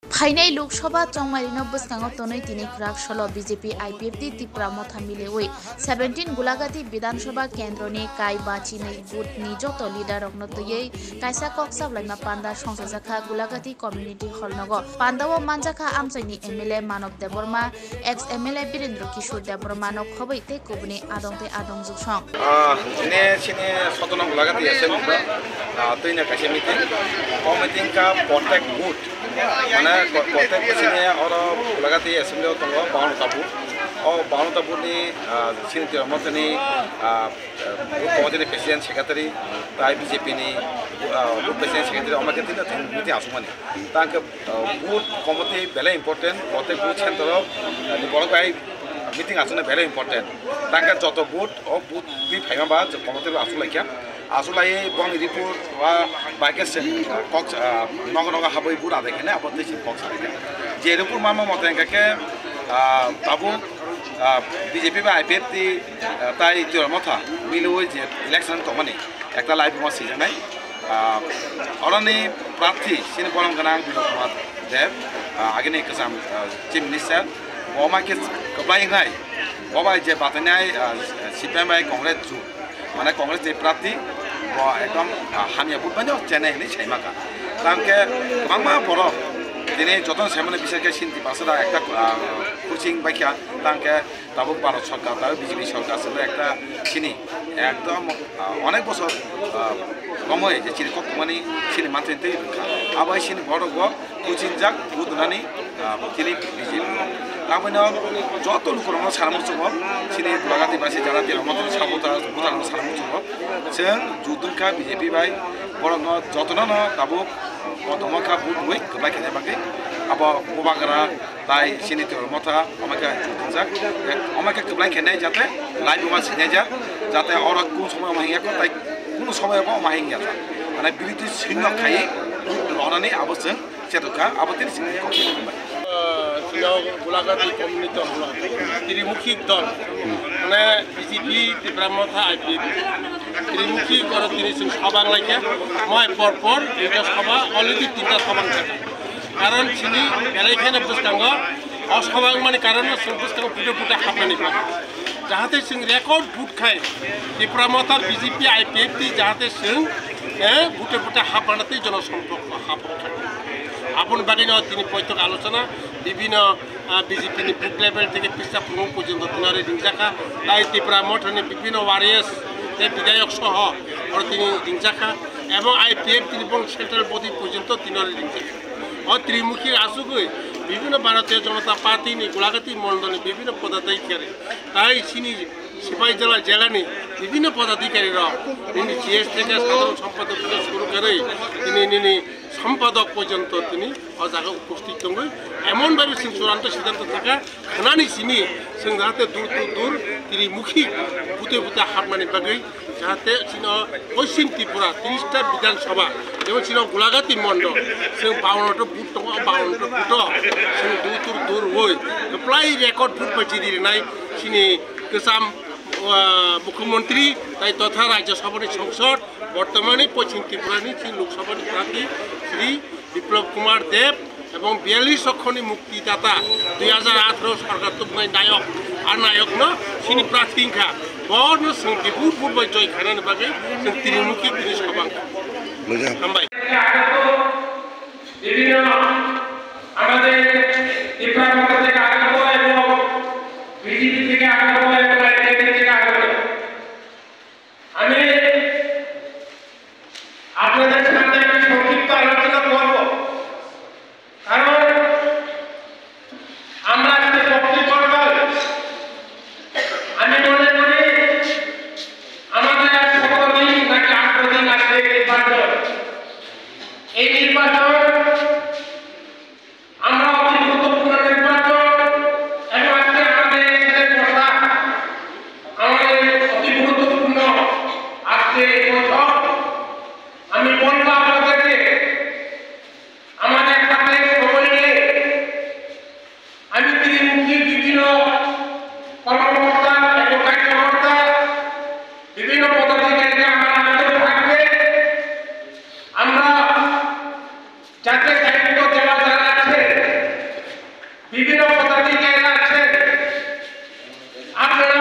फाइनाय लोकसभा चौमारिनो बसकांगो तनै तिनि खुराक सल बीजेपी आईपीएफटी त्रिपुरा मथा मिलेवै 17 गुलागाती विधानसभा केन्द्रनि काय बाचिनै बुथ निजत लिडार रगनतयै कायसा कक्सा ब्लाइमा पान्दा संसाजाखा गुलागाती कम्युनिटी हल नगो पान्दाव मानजाखा आमसाइनि एमएलए मानव देबर्मा एक्स एमएलए वीरेंद्र किशोर देबर्मा न खबै ते कुबनि आदंते आदं जुसं ने सिने सतन गुलागाती एसेंबली तैना कासे मीटिंग का प्रत्येक बूथ माने प्रत्येक सिने और गुलागाती एसेंबली तंगो 52 ता बूथ और 52 ता बूथ नि सिने तिरमतनि बूथ कमिटी प्रेसिडेंट सेक्रेटारि ताइ बीजेपी नि बूथ प्रेसिडेंट सेक्रेटारि अमाके तिन मीटिंग आसुमानि तांके बूथ कमिटी बेले इम्पोर्टेंट प्रत्येक बूथ सेंटर नि बड़ गाय मीटिंग आसुने बेले इम्पोर्टेंट तांके जत बूथ और बूथ बि फाइमाबा कमिटी आसुलाइका आसुलाई बंग रिपोर्ट वा बाइकेस कक्स नग नग हाबै बुथ आदेखेने अब तेसि कक्स आदेखे जे रिपोर्ट मामा मते के ताबु बीजेपी बा आईपीएफटी ताई तिरमथा मिलुय जे इलेक्शन तमनि एकता लाइफ मा सिजनाय अरनि प्रार्थी सिन बलम गनां बिजय कुमार देव आगेनि कसाम चीफ मिनिस्टर ओमा के कबाइनाय ओबा जे बातनाय सीपीएम बाय कांग्रेस जु माने कांग्रेस जे प्रार्थी वो एकदम हानिया बुथ बनो चेन्नई नि छैमाका तांके मामा बरो दिनै जतन सेमने बिसोर के सिन्ति पासदा एकटा कोचिंग बाइका तांके ताबु भारत सरकार ताबु बीजेपी सरकार से एकटा सिनि एकदम अनेक बছর कमय जे चिनि ककमानि सिनि मानतेनते आबाय सिनि बरगो कोचिंग जाक बुदनानि तिनि बीजेपी ताबनो जत लुकरनो सारमुचो सिनि गुलागाती बासि जाना तिरमत साबुता बुदान सारमुचो जों जुदुनखा बीजेपी बाय बरगो जतनो ताबु दमखा बुथ बै कबाय खेने बाके अब मोबागरा ताई सिनि तिरमता अमाके जुदुनजाक अमाके कबाय खेने जाते लाइव मा सिने जा जाते और कोन समय माहिया को ताई कोन समय बा माहिया जा माने बिलिटि सिंह खाइ लनानै आबोजों सेतका आबोतिर सिंह सिगाव गुलागाती कम्युनिटी हल त्रिमुखी दल माने बीजेपी त्रिपुरा मथा आईपीएफ त्रिमुखी कर तिनि सिं सभा लाइके मैं परपर दुटा सभा अलरेडी तीनटा सभा कारण सिनि बेलायखेने बुसकांग असभा माने कारण बुसकांग फुटे फुटे हाबनानै पा जाहाते सिं रेकर्ड बुट खाय त्रिपुरा मथा बीजेपी आईपीएफ जाहाते सिं फुटे फुटे हाबनाते जनसम्पर्क हाबक आपन बागिन তিনি পৈতক আলোচনা বিভিন্ন বিজেপি বুথ লেভেল থেকে পিছা পুরো পর্যন্ত তিনারে রিংজাখা তাই ত্রিপুরা মঠনে বিভিন্ন ওয়ারিয়ার্স বিধায়ক সহ তিনি রিংজাখা এবং আইপিএফ ত্রিপুরা সেন্ট্রাল বডি পর্যন্ত তিনারে রিংজাখা ও ত্রিমুখী আসুকই বিভিন্ন ভারতীয় জনতা পার্টি নি গোলাঘাটি মন্ডলে বিভিন্ন পদাধিকারী তাই সিনি সিপাহী জেলানি বিভিন্ন পদাধিকারীরা তিনি জিএস থেকে সাধারণ সম্পাদক থেকে শুরু করে তিনি সম্পাদক পর্যন্ত তিনি জায়গা উপস্থিত দङ এমনভাবে जों চূড়ান্ত সিদ্ধান্ত থাকা খানানি সিনি जों जाहाथे দূর त्रिमुखी बुथे बुथे हाबनानै बागै जाहाथे सिनो पश्चिम त्रिपुरा 30टा विधानसभा जेबो सिनो गुलागाती मण्डल जों 52टा बुथ दङ 52टा बुथ जों दूर होय प्लाइ रेकर्ड बुथ बायदि दिरनाय सिनि गोसाम मुख्यमंत्री ताई तथा राज्यसभा संसद बर्तमाने पश्चिम त्रिपुरा लोकसभा प्रार्थी श्री विप्लव कुमार देव এবং 42 অক্ষণী মুক্তিদাতা 2018 সরকার তুমনাই নায়ক আর নায়ক ন সিনি প্রার্থীঙ্কা বড় সংখ্যা বুট বাই জয় খানার বাগে जों त्रिमुखी তিনি সবাং মোজা হামবাই বিভিন্ন আমাদের ত্রিপুরা থেকে আগত এবং বিজেপি থেকে আগত এবং আইপিএফ থেকে আগত আমি আপনাদের সামনে একটি সংক্ষিপ্ত আলোচনা করব কারণ আমরা যে বক্তব্য আমি মনে করি আমাদের 17 দিন নাকি 18 দিন আছে নির্বাচন এই নির্বাচন আমরা অতি গুরুত্বপূর্ণ নির্বাচন আপনারা